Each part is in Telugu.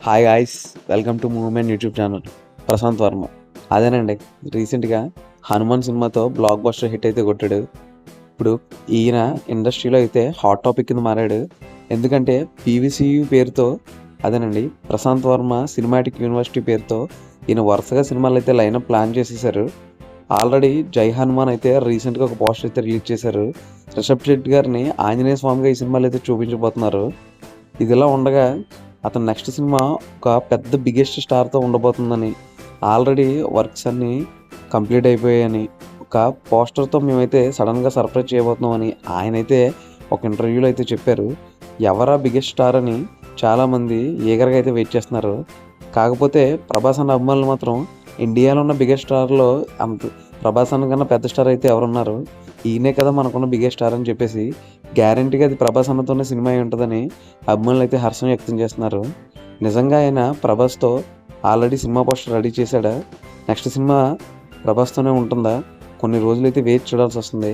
Hi guys, welcome to movement YouTube channel. Prashanth Varma. అదేనండి, రీసెంట్గా హనుమాన్ సినిమాతో బ్లాక్ బస్టర్ హిట్ అయితే కొట్టాడు. ఇప్పుడు ఈయన ఇండస్ట్రీలో అయితే హాట్ టాపిక్ కింద మారాడు. ఎందుకంటే పీవీసీయూ పేరుతో, అదేనండి ప్రశాంత్ వర్మ సినిమాటిక్ యూనివర్సిటీ పేరుతో ఈయన వరుసగా సినిమాలు అయితే లైనప్ ప్లాన్ చేసేసారు. ఆల్రెడీ జై హనుమాన్ అయితే రీసెంట్గా ఒక పోస్టర్ అయితే రిలీజ్ చేశారు. రిషబ్ శెట్టి గారిని ఆంజనేయ స్వామిగా ఈ సినిమాలు అయితే చూపించబోతున్నారు. ఇదిలా ఉండగా అతని నెక్స్ట్ సినిమా ఒక పెద్ద బిగ్గెస్ట్ స్టార్తో ఉండబోతుందని, ఆల్రెడీ వర్క్స్ అన్నీ కంప్లీట్ అయిపోయాయని, ఒక పోస్టర్తో మేమైతే సడన్గా సర్ప్రైజ్ చేయబోతున్నామని ఆయనైతే ఒక ఇంటర్వ్యూలో అయితే చెప్పారు. ఎవరా బిగ్గెస్ట్ స్టార్ అని చాలామంది ఈగర్గా అయితే వెయిట్ చేస్తున్నారు. కాకపోతే ప్రభాస్ అన్న అభిమానులు మాత్రం ఇండియాలో ఉన్న బిగ్గెస్ట్ స్టార్లో అంత ప్రభాస్ అన్న కన్నా పెద్ద స్టార్ అయితే ఎవరున్నారు, ఈయనే కదా మనకున్న బిగ్గెస్ట్ స్టార్ అని చెప్పేసి గ్యారంటీగా అది ప్రభాస్ అన్నతోనే సినిమా అయి ఉంటుందని అభిమానులు అయితే హర్షం వ్యక్తం చేస్తున్నారు. నిజంగా ఆయన ప్రభాస్తో ఆల్రెడీ సినిమా పోస్టర్ రెడీ చేశాడా? నెక్స్ట్ సినిమా ప్రభాస్తోనే ఉంటుందా? కొన్ని రోజులు అయితే వెయిట్ చూడాల్సి వస్తుంది.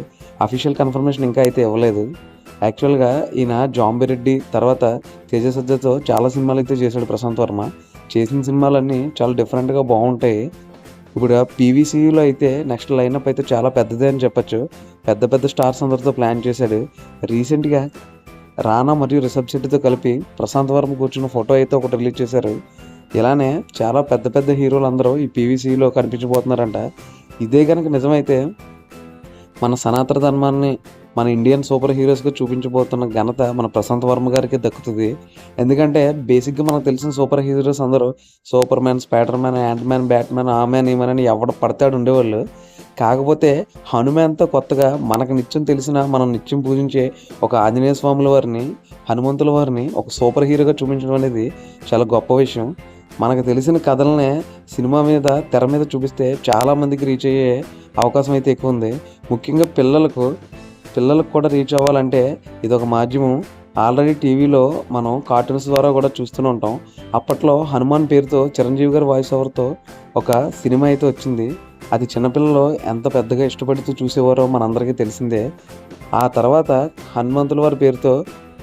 అఫీషియల్ కన్ఫర్మేషన్ ఇంకా అయితే ఇవ్వలేదు. యాక్చువల్గా ఈయన జాంబిరెడ్డి తర్వాత తేజ సజ్జతో చాలా సినిమాలు అయితే చేశాడు ప్రశాంత్ వర్మ. చేసిన సినిమాలన్నీ చాలా డిఫరెంట్గా బాగుంటాయి. ఇప్పుడు పీవీసీయూలో అయితే నెక్స్ట్ లైనప్ అయితే చాలా పెద్దదే అని చెప్పచ్చు. పెద్ద పెద్ద స్టార్స్ అందరితో ప్లాన్ చేశాడు. రీసెంట్గా రానా మరియు రిషబ్ శెట్టితో కలిపి ప్రశాంత్ వర్మ కూర్చున్న ఫోటో అయితే ఒకటి రిలీజ్ చేశారు. ఇలానే చాలా పెద్ద పెద్ద హీరోలు అందరూ ఈ పీవీసీయూలో కనిపించబోతున్నారంట. ఇదే కనుక నిజమైతే మన సనాతన ధర్మాన్ని మన ఇండియన్ సూపర్ హీరోస్గా చూపించబోతున్న ఘనత మన ప్రశాంత్ వర్మ గారికి దక్కుతుంది. ఎందుకంటే బేసిక్గా మనకు తెలిసిన సూపర్ హీరోస్ అందరూ super man, spider man, ant man, bat man, ఆ మ్యాన్, ఈ మ్యాన్ అని ఎవడ పడతాడు ఉండేవాళ్ళు. కాకపోతే హనుమాన్తో కొత్తగా మనకు నిత్యం తెలిసిన, మనం నిత్యం పూజించే ఒక ఆంజనేయ స్వాముల వారిని, హనుమంతుల వారిని ఒక సూపర్ హీరోగా చూపించడం అనేది చాలా గొప్ప విషయం. మనకు తెలిసిన కథలనే సినిమా మీద, తెర మీద చూపిస్తే చాలామందికి రీచ్ అయ్యే అవకాశం అయితే ఎక్కువ ఉంది. ముఖ్యంగా పిల్లలకు కూడా రీచ్ అవ్వాలంటే ఇదొక మాధ్యమం. ఆల్రెడీ టీవీలో మనం కార్టూన్స్ ద్వారా కూడా చూస్తూనే ఉంటాం. అప్పట్లో హనుమాన్ పేరుతో చిరంజీవి గారి వాయిస్ ఓవర్తో ఒక సినిమా అయితే వచ్చింది. అది చిన్నపిల్లలు ఎంత పెద్దగా ఇష్టపడుతూ చూసేవారో మనందరికీ తెలిసిందే. ఆ తర్వాత హనుమంతుల వారి పేరుతో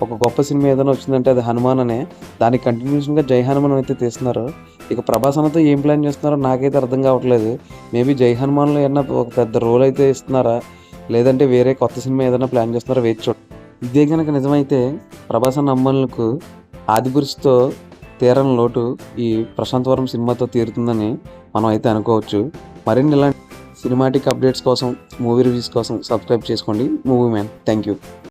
ఒక గొప్ప సినిమా ఏదైనా వచ్చిందంటే అది హనుమాన్ అనే. దానికి కంటిన్యూషన్గా జై హనుమాన్ అయితే తీస్తున్నారు. ఇక ప్రభాస్ అన్నతో ఏం ప్లాన్ చేస్తున్నారో నాకైతే అర్థం కావట్లేదు. మేబీ జై హనుమాన్లో ఏమన్నా ఒక పెద్ద రోల్ అయితే ఇస్తున్నారా, లేదంటే వేరే కొత్త సినిమా ఏదైనా ప్లాన్ చేస్తున్నారో వేచి చూడ. ఇదే కనుక నిజమైతే ప్రభాస్ అన్న అమ్మాయిలకు ఆదిపురుషుతో తీరని లోటు ఈ ప్రశాంత్ వర్మ సినిమాతో తీరుతుందని మనం అయితే అనుకోవచ్చు. మరిన్ని ఇలాంటి సినిమాటిక్ అప్డేట్స్ కోసం, మూవీ రివ్యూస్ కోసం సబ్స్క్రైబ్ చేసుకోండి మూవీ మ్యాన్. Thank you.